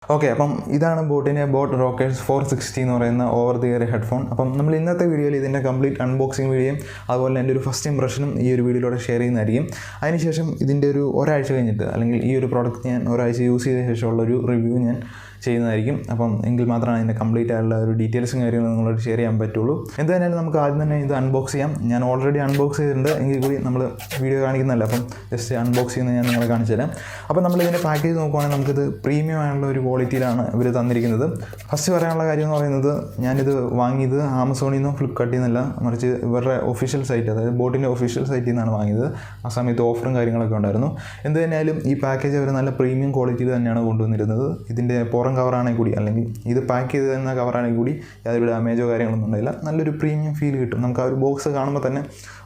Okay, അപ്പം ഇതാണ് boat rockers 460 എന്ന് പറയുന്ന ഓവർ ദി ഇയർ ഹെഡ്ഫോൺ. അപ്പം നമ്മൾ ഇന്നത്തെ വീഡിയോയിൽ ഇതിൻ്റെ കംപ്ലീറ്റ് അൺബോക്സിങ് വീഡിയോയും അതുപോലെ എൻ്റെ ഒരു ഫസ്റ്റ് ഇംപ്രഷനും ഈ ഒരു വീഡിയോയിലൂടെ ഷെയർ ചെയ്യുന്നതായിരിക്കും. അതിനുശേഷം ഇതിൻ്റെ ഒരാഴ്ച കഴിഞ്ഞിട്ട്, അല്ലെങ്കിൽ ഈ ഒരു പ്രോഡക്റ്റ് ഞാൻ ഒരാഴ്ച യൂസ് ചെയ്ത ശേഷമുള്ള ഒരു റിവ്യൂ ഞാൻ ചെയ്യുന്നതായിരിക്കും. അപ്പം എങ്കിൽ മാത്രമാണ് അതിൻ്റെ കംപ്ലീറ്റ് ആയിട്ടുള്ള ഒരു ഡീറ്റെയിൽസും കാര്യങ്ങളും നിങ്ങളോട് ഷെയർ ചെയ്യാൻ പറ്റുള്ളൂ. എന്തായാലും നമുക്ക് ആദ്യം തന്നെ ഇത് അൺബോക്സ് ചെയ്യാം. ഞാൻ ഓൾറെഡി അൺബോക്സ് ചെയ്തിട്ടുണ്ട്, എങ്കിൽ കൂടി നമ്മൾ വീഡിയോ കാണിക്കുന്നതല്ല, അപ്പം ജസ്റ്റ് അൺബോക്സ് ചെയ്യുന്നത് ഞാൻ നിങ്ങളെ കാണിച്ചു തരാം. അപ്പം നമ്മളിതിൻ്റെ പാക്കേജ് നോക്കുവാണെങ്കിൽ നമുക്കിത് പ്രീമിയം ആയിട്ടുള്ള ഒരു ക്വാളിറ്റിയിലാണ് ഇവർ തന്നിരിക്കുന്നത്. ഫസ്റ്റ് പറയാനുള്ള കാര്യം എന്ന് പറയുന്നത്, ഞാനിത് വാങ്ങിയത് ആമസോണിൽ നിന്നോ ഫ്ലിപ്കാർട്ടിൽ നിന്നല്ല, മറിച്ച് ഇവരുടെ ഒഫീഷ്യൽ സൈറ്റ്, അതായത് ബോട്ടിൻ്റെ ഒഫീഷ്യൽ സൈറ്റിൽ നിന്നാണ് വാങ്ങിയത്. ആ സമയത്ത് ഓഫറും കാര്യങ്ങളൊക്കെ ഉണ്ടായിരുന്നു. എന്ത് തന്നെയായാലും ഈ പാക്കേജ് അവർ നല്ല പ്രീമിയം ക്വാളിറ്റിയിൽ തന്നെയാണ് കൊണ്ടുവന്നിരുന്നത്. ഇതിൻ്റെ കവറാണെങ്കിൽ കൂടി, അല്ലെങ്കിൽ ഇത് പാക്ക് ചെയ്ത് തന്ന കവറാണെങ്കിൽ കൂടി യാതൊരു ഡാമേജോ കാര്യങ്ങളൊന്നും ഉണ്ടായില്ല. നല്ലൊരു പ്രീമിയം ഫീൽ കിട്ടും. നമുക്ക് ആ ഒരു ബോക്സ് കാണുമ്പോൾ തന്നെ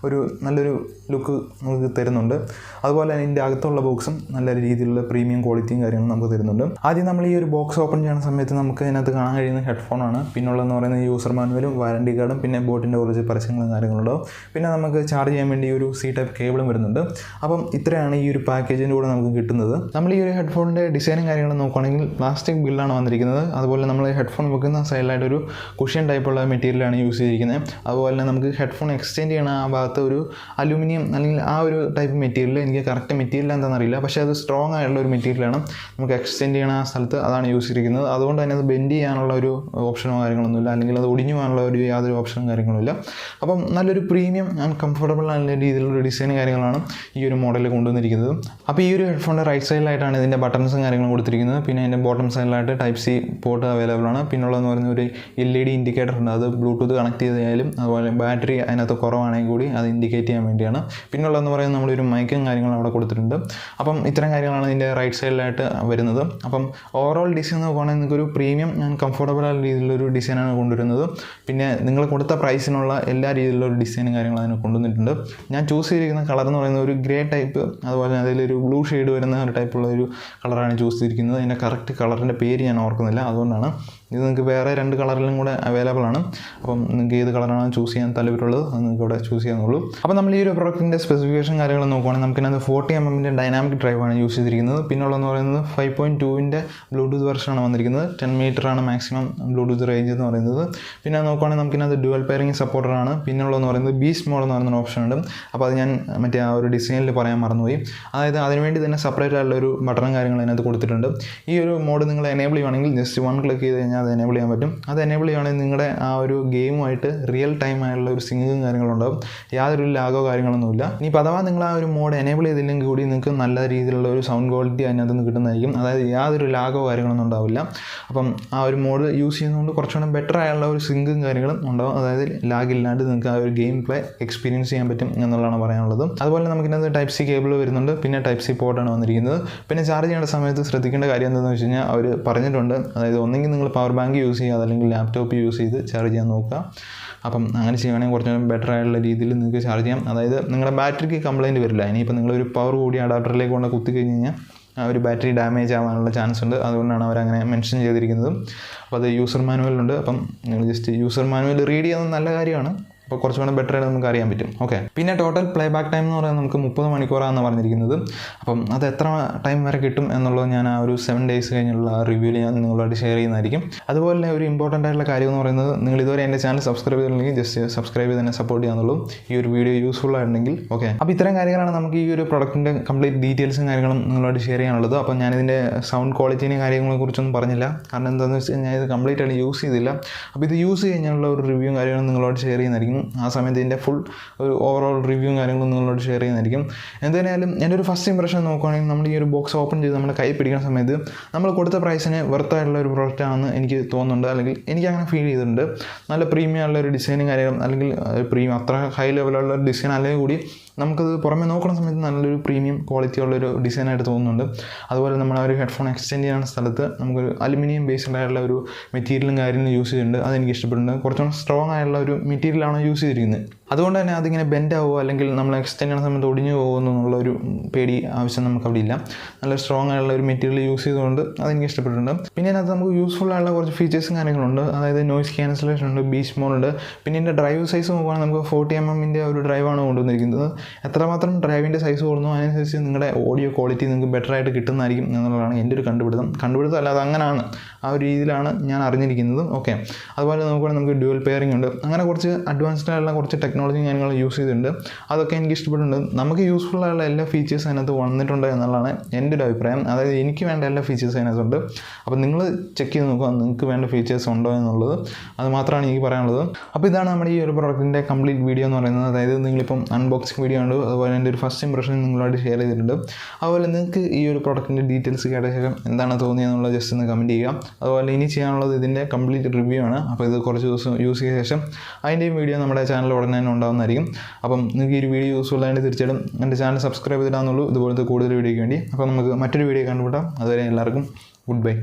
ഒരു നല്ലൊരു ലുക്ക് നമുക്ക് തരുന്നുണ്ട്. അതുപോലെ തന്നെ ഇതിൻ്റെ അകത്തുള്ള ബോക്സും നല്ല രീതിയിലുള്ള പ്രീമിയം ക്വാളിറ്റിയും കാര്യങ്ങളും നമുക്ക് തരുന്നുണ്ട്. ആദ്യം നമ്മൾ ഈ ഒരു ബോക്സ് ഓപ്പൺ ചെയ്യുന്ന സമയത്ത് നമുക്ക് അതിനകത്ത് കാണാൻ കഴിയുന്ന ഹെഡ്ഫോണാണ്. പിന്നുള്ളതെന്ന് പറയുന്നത് യൂസർ മാനുവലും വാറണ്ടി കാർഡും പിന്നെ ബോട്ടിൻ്റെ കുറച്ച് പരസ്യങ്ങളും കാര്യങ്ങളുണ്ടാവും. പിന്നെ നമുക്ക് ചാർജ് ചെയ്യാൻ വേണ്ടി ഒരു സി ടൈപ്പ് കേബിളും വരുന്നുണ്ട്. അപ്പം ഇത്രയാണ് ഈ ഒരു പാക്കേജിൻ്റെ കൂടെ നമുക്ക് കിട്ടുന്നത്. നമ്മൾ ഈ ഒരു ഹെഡ്ഫോണിൻ്റെ ഡിസൈനും കാര്യങ്ങളും നോക്കുകയാണെങ്കിൽ പ്ലാസ്റ്റിക് ബിൽഡാണ് വന്നിരിക്കുന്നത്. അതുപോലെ നമ്മൾ ഹെഡ്ഫോൺ വെക്കുന്ന സൈഡിലായിട്ടൊരു കുഷ്യൻ ടൈപ്പുള്ള മെറ്റീരിയലാണ് യൂസ് ചെയ്തിരിക്കുന്നത്. അതുപോലെ തന്നെ നമുക്ക് ഹെഡ്ഫോൺ എക്സ്റ്റെൻഡ് ചെയ്യണ ആ ഭാഗത്ത് ഒരു അലുമിനിയം അല്ലെങ്കിൽ ആ ഒരു ടൈപ്പ് മെറ്റീരിയൽ, എനിക്ക് കറക്റ്റ് മെറ്റീരിയൽ എന്താണെന്ന് അറിയില്ല, പക്ഷേ അത് സ്ട്രോങ് ആയിട്ടുള്ള ഒരു മെറ്റീരിയലാണ് നമുക്ക് എക്സ്റ്റെൻഡ് ചെയ്യണ ആ സ്ഥലത്ത് അതാണ് യൂസ് ചെയ്തിരിക്കുന്നത്. അതുകൊണ്ട് തന്നെ അത് ബെൻഡ് ചെയ്യാനുള്ള ഒരു ഓപ്ഷനോ കാര്യങ്ങളൊന്നുമില്ല, അല്ലെങ്കിൽ അത് ഒടിഞ്ഞു പോകാനുള്ള ഒരു യാതൊരു ഓപ്ഷനും കാര്യങ്ങളുമില്ല. അപ്പം നല്ലൊരു പ്രീമിയം ആൻഡ് കംഫർട്ടബിൾ ആയിട്ടുള്ള രീതിയിലുള്ള ഡിസൈൻ കാര്യങ്ങളാണ് ഈ ഒരു മോഡലിൽ കൊണ്ടുവന്നിരിക്കുന്നത്. അപ്പോൾ ഈ ഒരു ഹെഡ്ഫോണിൻ്റെ റൈറ്റ് സൈഡിലായിട്ടാണ് ഇതിൻ്റെ ബട്ടൺസും കാര്യങ്ങളും കൊടുത്തിരിക്കുന്നത്. പിന്നെ അതിൻ്റെ ബോട്ടം സൈഡിലായിട്ട് ടൈപ്പ് സി പോർട്ട് അവൈലബിൾ ആണ്. പിന്നുള്ളതെന്ന് പറയുന്ന ഒരു LED ഇൻഡിക്കേറ്റർ ഉണ്ട്. അത് ബ്ലൂടൂത്ത് കണക്ട് ചെയ്താലും അതുപോലെ ബാറ്ററി അതിനകത്ത് കുറവാണെങ്കിൽ കൂടി അത് ഇൻഡിക്കേറ്റ് ചെയ്യാൻ വേണ്ടിയാണ്. പിന്നുള്ളതെന്ന് പറയുന്നത് നമ്മളൊരു മൈക്കും കാര്യങ്ങളും അവിടെ കൊടുത്തിട്ടുണ്ട്. അപ്പം ഇത്തരം കാര്യങ്ങളാണ് ഇതിൻ്റെ റൈറ്റ് സൈഡിലായിട്ട് വരുന്നത്. അപ്പം ഓവറോൾ ഡിസൈൻ നോക്കുകയാണെങ്കിൽ നിങ്ങൾക്കൊരു പ്രീമിയം ആൻഡ് കംഫർട്ടബിൾ ആയ രീതിയിലുള്ളൊരു ഡിസൈനാണ് കൊണ്ടുവരുന്നത്. പിന്നെ നിങ്ങൾ കൊടുത്ത പ്രൈസിനുള്ള എല്ലാ രീതിയിലുള്ള ഒരു ഡിസൈനും കാര്യങ്ങളും അതിന് കൊണ്ടുവന്നിട്ടുണ്ട്. ഞാൻ ചൂസ് ചെയ്തിരിക്കുന്ന കളർ എന്ന് പറയുന്നത് ഒരു ഗ്രേ ടൈപ്പ്, അതുപോലെ അതിലൊരു ബ്ലൂ ഷെയ്ഡ് വരുന്ന ഒരു ടൈപ്പുള്ള ഒരു കളറാണ് ചൂസ് ചെയ്തിരിക്കുന്നത്. അതിൻ്റെ കറക്റ്റ് കളറിൻ്റെ പേര് ഞാൻ ഓർക്കുന്നില്ല, അതുകൊണ്ടാണ്. ഇത് നിങ്ങൾക്ക് വേറെ 2 കളറിലും കൂടെ അവൈലബിൾ ആണ്. അപ്പം നിങ്ങൾക്ക് ഏത് കളറാണ് ചൂസ് ചെയ്യാൻ താല്പര്യമുള്ളത് അത് നിങ്ങൾക്ക് ഇവിടെ ചൂസ് ചെയ്യാന്നുള്ളൂ. അപ്പോൾ നമ്മൾ ഈ ഒരു പ്രോഡക്റ്റിൻ്റെ സ്പെസിഫിക്കേഷൻ കാര്യങ്ങൾ നോക്കുകയാണെങ്കിൽ നമുക്കിനകത്ത് 40mm ഡൈനാമിക് ഡ്രൈവാണ് യൂസ് ചെയ്തിരിക്കുന്നത്. പിന്നുള്ളതെന്ന് പറയുന്നത് 5.2 ബ്ലൂടൂത്ത് വെർഷനാണ് വന്നിരിക്കുന്നത്. 10 മീറ്ററാണ് മാക്സിമം ബ്ലൂടൂത്ത് റേഞ്ച് എന്ന് പറയുന്നത്. പിന്നെ നോക്കുകയാണെങ്കിൽ നമുക്കിനകത്ത് ഡ്യുവൽ പെയറിംഗ് സപ്പോർട്ടറാണ്. പിന്നുള്ളതെന്ന് പറയുന്നത് ബീസ്റ്റ് മോഡ് എന്ന് പറയുന്ന ഓപ്ഷൻ ഉണ്ട്. അപ്പോൾ അത് ഞാൻ മറ്റേ ആ ഒരു ഡിസൈനിൽ പറയാൻ മറന്നുപോയി. അതായത് അതിനുവേണ്ടി തന്നെ സെപ്പറേറ്റ് ആയിട്ടുള്ള ഒരു ബട്ടണും കാര്യങ്ങളും അതിനകത്ത് കൊടുത്തിട്ടുണ്ട്. ഈ ഒരു മോഡ് നിങ്ങൾ എനേബിൾ ചെയ്യുകയാണെങ്കിൽ ജസ്റ്റ് 1 ക്ലിക്ക് ചെയ്ത് കഴിഞ്ഞാൽ അത് എനേബിൾ ചെയ്യാൻ പറ്റും. അത് എനേബിൾ ചെയ്യുകയാണെങ്കിൽ നിങ്ങളുടെ ആ ഒരു ഗെയിമുമായിട്ട് റിയൽ ടൈം ആയിട്ടുള്ള ഒരു സിംഗും കാര്യങ്ങളുണ്ടാകും. യാതൊരു ലാഗോ കാര്യങ്ങളൊന്നുമില്ല. ഇനിയിപ്പോൾ അഥവാ നിങ്ങൾ ആ ഒരു മോഡ് എനേബിൾ ചെയ്തില്ലെങ്കിൽ കൂടി നിങ്ങൾക്ക് നല്ല രീതിയിലുള്ള ഒരു സൗണ്ട് ക്വാളിറ്റി അതിനകത്ത് നിന്ന് കിട്ടുന്നതായിരിക്കും. അതായത് യാതൊരു ലാഗോ കാര്യങ്ങളൊന്നും ഉണ്ടാവില്ല. അപ്പം ആ ഒരു മോഡ് യൂസ് ചെയ്യുന്നതുകൊണ്ട് കുറച്ചുകൂടെ ബെറ്റർ ആയുള്ള ഒരു സിംഗും കാര്യങ്ങളും ഉണ്ടാവും. അതായത് ലാഗില്ലാണ്ട് നിങ്ങൾക്ക് ആ ഒരു ഗെയിം പ്ലേ എക്സ്പീരിയൻസ് ചെയ്യാൻ പറ്റും എന്നുള്ളതാണ് പറയാനുള്ളത്. അതുപോലെ നമുക്കിനകത്ത് ടൈപ്പ് സി കേബിൾ വരുന്നുണ്ട്. പിന്നെ ടൈപ്പ് സി പോർട്ടാണ് വന്നിരിക്കുന്നത്. പിന്നെ ചാർജ് ചെയ്യേണ്ട സമയത്ത് ശ്രദ്ധിക്കേണ്ട കാര്യം എന്താണെന്ന് വെച്ച് കഴിഞ്ഞാൽ അവർ പറഞ്ഞിട്ടുണ്ട്, അതായത് ഒന്നെങ്കിൽ നിങ്ങൾ പവർ ബാങ്ക് യൂസ് ചെയ്യുക, അതല്ലെങ്കിൽ ലാപ്ടോപ്പ് യൂസ് ചെയ്ത് ചാർജ് ചെയ്യാൻ നോക്കുക. അപ്പം അങ്ങനെ ചെയ്യുകയാണെങ്കിൽ കുറച്ചുകൂടെ ബെറ്റർ ആയിട്ടുള്ള രീതിയിൽ നിങ്ങൾക്ക് ചാർജ് ചെയ്യാം. അതായത് നിങ്ങളുടെ ബാറ്ററിക്ക് കംപ്ലയിൻറ്റ് വരില്ല. ഇനിയിപ്പോൾ നിങ്ങളൊരു പവർ കൂടി അഡാപ്റ്ററിലേക്ക് കൊണ്ട് കുത്തി കഴിഞ്ഞ് കഴിഞ്ഞാൽ ആ ഒരു ബാറ്ററി ഡാമേജ് ആവാനുള്ള ചാൻസ് ഉണ്ട്. അതുകൊണ്ടാണ് അവരങ്ങനെ മെൻഷൻ ചെയ്തിരിക്കുന്നത്. അപ്പോൾ അത് യൂസർ മാനുവലുണ്ട്. അപ്പം നിങ്ങൾ ജസ്റ്റ് യൂസർ മാനുവൽ റീഡ് ചെയ്യുന്നത് നല്ല കാര്യമാണ്. അപ്പോൾ കുറച്ചുകൂടെ ബെറ്റർ ആയിട്ട് നമുക്ക് അറിയാൻ പറ്റും. ഓക്കെ, പിന്നെ ടോട്ടൽ പ്ലേ ബാക്ക് ടൈം എന്ന് പറയുന്നത് നമുക്ക് 30 മണിക്കൂറാണെന്ന് പറഞ്ഞിരിക്കുന്നത്. അപ്പം അത് എത്ര ടൈം വരെ കിട്ടും എന്നുള്ളത് ഞാൻ ആ ഒരു 7 ഡേയ്സ് കഴിഞ്ഞുള്ള റിവ്യൂവിൽ ഞാൻ നിങ്ങളോട് ഷെയർ ചെയ്യുന്നതായിരിക്കും. അതുപോലെ തന്നെ ഒരു ഇമ്പോർട്ടൻ്റ് ആയിട്ടുള്ള കാര്യം എന്ന് പറയുന്നത്, നിങ്ങൾ ഇതുവരെ എൻ്റെ ചാനൽ സബ്സ്ക്രൈബ് ചെയ്തിട്ടുണ്ടെങ്കിൽ ജസ്റ്റ് സബ്സ്ക്രൈബ് ചെയ്ത് തന്നെ സപ്പോർട്ട് ചെയ്യാന്നുള്ളൂ. ഈ ഒരു വീഡിയോ യൂസ്ഫുൾ ആയിട്ടുണ്ടെങ്കിൽ. ഓക്കെ, അപ്പോൾ ഇത്തരം കാര്യങ്ങളാണ് നമുക്ക് ഈ ഒരു പ്രൊഡക്റ്റിൻ്റെ കംപ്ലീറ്റ് ഡീറ്റെയിൽസും കാര്യങ്ങളും നിങ്ങളോട് ഷെയർ ചെയ്യാനുള്ളത്. അപ്പോൾ ഞാനിതിൻ്റെ സൗണ്ട് ക്വാളിറ്റിയും കാര്യങ്ങളെക്കുറിച്ചൊന്നും പറഞ്ഞില്ല. കാരണം എന്താണെന്ന് വെച്ച് കഴിഞ്ഞാൽ ഇത് കംപ്ലീറ്റ് ആയിട്ട് യൂസ് ചെയ്തില്ല. അപ്പോൾ ഇത് യൂസ് കഴിഞ്ഞുള്ള ഒരു റിവ്യൂവും കാര്യങ്ങളും നിങ്ങളോട് ഷെയർ ചെയ്യുന്നതായിരിക്കും. ആ സമയത്ത് ഇതിൻ്റെ ഫുൾ ഒരു ഓവറോൾ റിവ്യൂവും കാര്യങ്ങളും നിങ്ങളോട് ഷെയർ ചെയ്യുന്നതായിരിക്കും. എന്തായാലും എൻ്റെ ഒരു ഫസ്റ്റ് ഇംപ്രഷൻ നോക്കുകയാണെങ്കിൽ നമ്മൾ ഈ ഒരു ബോക്സ് ഓപ്പൺ ചെയ്ത് നമ്മുടെ കൈ പിടിക്കുന്ന സമയത്ത് നമ്മൾ കൊടുത്ത പ്രൈസിന് വെർത്തായിട്ടുള്ള ഒരു പ്രോഡക്റ്റ് ആണെന്ന് എനിക്ക് തോന്നുന്നുണ്ട്, അല്ലെങ്കിൽ എനിക്ക് അങ്ങനെ ഫീൽ ചെയ്തിട്ടുണ്ട്. നല്ല പ്രീമിയം ആയിട്ടുള്ള ഒരു ഡിസൈനും കാര്യങ്ങളും, അല്ലെങ്കിൽ പ്രീമിയം അത്ര ഹൈ ലെവലുള്ള ഒരു ഡിസൈൻ അല്ലെങ്കിൽ കൂടി നമുക്കത് പുറമെ നോക്കുന്ന സമയത്ത് നല്ലൊരു പ്രീമിയം ക്വാളിറ്റി ഉള്ളൊരു ഡിസൈനായിട്ട് തോന്നുന്നുണ്ട്. അതുപോലെ നമ്മൾ ആ ഒരു ഹെഡ്ഫോൺ എക്സ്റ്റെൻഡ് ചെയ്യുന്ന സ്ഥലത്ത് നമുക്കൊരു അലുമിനിയം ബേസ്ഡ് ആയിട്ടുള്ള ഒരു മെറ്റീരിയലും കാര്യങ്ങളും യൂസ് ചെയ്തിട്ടുണ്ട്. അതെനിക്ക് ഇഷ്ടപ്പെടുന്നുണ്ട്. കുറച്ചുകൂടെ സ്ട്രോങ് ആയിട്ടുള്ള ഒരു മെറ്റീരിയലാണ് യൂസ് ചെയ്തിരിക്കുന്നത്. അതുകൊണ്ട് തന്നെ അതിങ്ങനെ ബെൻഡ് ആവുമോ അല്ലെങ്കിൽ നമ്മൾ എക്സ്റ്റെൻഡ് ചെയ്യുന്ന സമയത്ത് ഒടിഞ്ഞു പോകുമോ എന്നുള്ളൊരു പേടി ആവശ്യം നമുക്കവിടെ ഇല്ല. നല്ല സ്ട്രോങ് ആയിട്ടുള്ള ഒരു മെറ്റീരിയൽ യൂസ് ചെയ്തുകൊണ്ട് അതെനിക്ക് ഇഷ്ടപ്പെട്ടിട്ടുണ്ട്. പിന്നെ അതിനകത്ത് നമുക്ക് യൂസ്ഫുൾ ആയിട്ടുള്ള കുറച്ച് ഫീച്ചേഴ്സും കാര്യങ്ങളുണ്ട്. അതായത് നോയ്സ് ക്യാൻസലേഷൻ ഉണ്ട്, ബീസ്റ്റ് മോഡ് ഉണ്ട്. പിന്നെ ഇതിൻ്റെ ഡ്രൈവ് സൈസ് നോക്കുകയാണെങ്കിൽ നമുക്ക് 40mm ഒരു ഡ്രൈവാണ് കൊണ്ടുവന്നിരിക്കുന്നത്. എത്രമാത്രം ഡ്രൈവിൻ്റെ സൈസ് കൂടുന്നു അതിനനുസരിച്ച് നിങ്ങളുടെ ഓഡിയോ ക്വാളിറ്റി നിങ്ങൾക്ക് ബെറ്റർ ആയിട്ട് കിട്ടുന്നതായിരിക്കും എന്നുള്ളതാണ് എൻ്റെ ഒരു കണ്ടുപിടുത്തം അല്ലാതെ അങ്ങനെയാണ്, ആ ഒരു രീതിയിലാണ് ഞാൻ അറിഞ്ഞിരിക്കുന്നത്. ഓക്കെ, അതുപോലെ നോക്കുകയാണെങ്കിൽ നമുക്ക് ഡ്യുവൽ പെയറിംഗ് ഉണ്ട്. അങ്ങനെ കുറച്ച് അഡ്വാൻസ്ഡ് ആയിട്ടുള്ള കുറച്ച് ടെക്നോളജി ഞങ്ങൾ യൂസ് ചെയ്തിട്ടുണ്ട്. അതൊക്കെ എനിക്ക് ഇഷ്ടപ്പെട്ടിട്ടുണ്ട്. നമുക്ക് യൂസ്ഫുൾ ആയിട്ടുള്ള എല്ലാ ഫീച്ചേഴ്സും അതിനകത്ത് വന്നിട്ടുണ്ട് എന്നുള്ളതാണ് എൻ്റെ ഒരു അഭിപ്രായം. അതായത് എനിക്ക് വേണ്ട എല്ലാ ഫീച്ചേഴ്സും അതിനകത്തുണ്ട്. അപ്പോൾ നിങ്ങൾ ചെക്ക് ചെയ്ത് നോക്കുക നിങ്ങൾക്ക് വേണ്ട ഫീച്ചേഴ്സ് ഉണ്ടോ എന്നുള്ളത്. അത് മാത്രമാണ് എനിക്ക് പറയാനുള്ളത്. അപ്പോൾ ഇതാണ് നമ്മുടെ ഈ ഒരു പ്രോഡക്റ്റിൻ്റെ കംപ്ലീറ്റ് വീഡിയോ എന്ന് പറയുന്നത്. അതായത് നിങ്ങളിപ്പം അൺബോക്സിങ് വീഡിയോ ഉണ്ട്, അതുപോലെ എൻ്റെ ഒരു ഫസ്റ്റ് ഇംപ്രഷൻ നിങ്ങളോട് ഷെയർ ചെയ്തിട്ടുണ്ട്. അതുപോലെ നിങ്ങൾക്ക് ഈ ഒരു പ്രോഡക്റ്റിൻ്റെ ഡീറ്റെയിൽസ് കേട്ട ശേഷം എന്താണ് തോന്നിയെന്നുള്ളത് ജസ്റ്റ് ഒന്ന് കമൻറ്റ് ചെയ്യുക. അതുപോലെ ഇനി ചെയ്യാനുള്ളത് ഇതിൻ്റെ കംപ്ലീറ്റ് റിവ്യൂ ആണ്. അപ്പോൾ ഇത് കുറച്ച് ദിവസം യൂസ് ചെയ്ത ശേഷം അതിൻ്റെയും വീഡിയോ നമ്മുടെ ചാനൽ ഉടനെ തന്നെ ഉണ്ടാകുന്നതായിരിക്കും. അപ്പം നിങ്ങൾക്ക് ഈ ഒരു വീഡിയോ യൂസ്ഫുൾ ആയിട്ട് തീർച്ചയായിട്ടും എൻ്റെ ചാനൽ സബ്സ്ക്രൈബ് ചെയ്തിടാന്നുള്ളൂ ഇതുപോലത്തെ കൂടുതൽ വീഡിയോയ്ക്ക് വേണ്ടി. അപ്പോൾ നമുക്ക് മറ്റൊരു വീഡിയോ കണ്ടുപിട്ടാം. അതുവരെ എല്ലാവർക്കും ഗുഡ് ബൈ.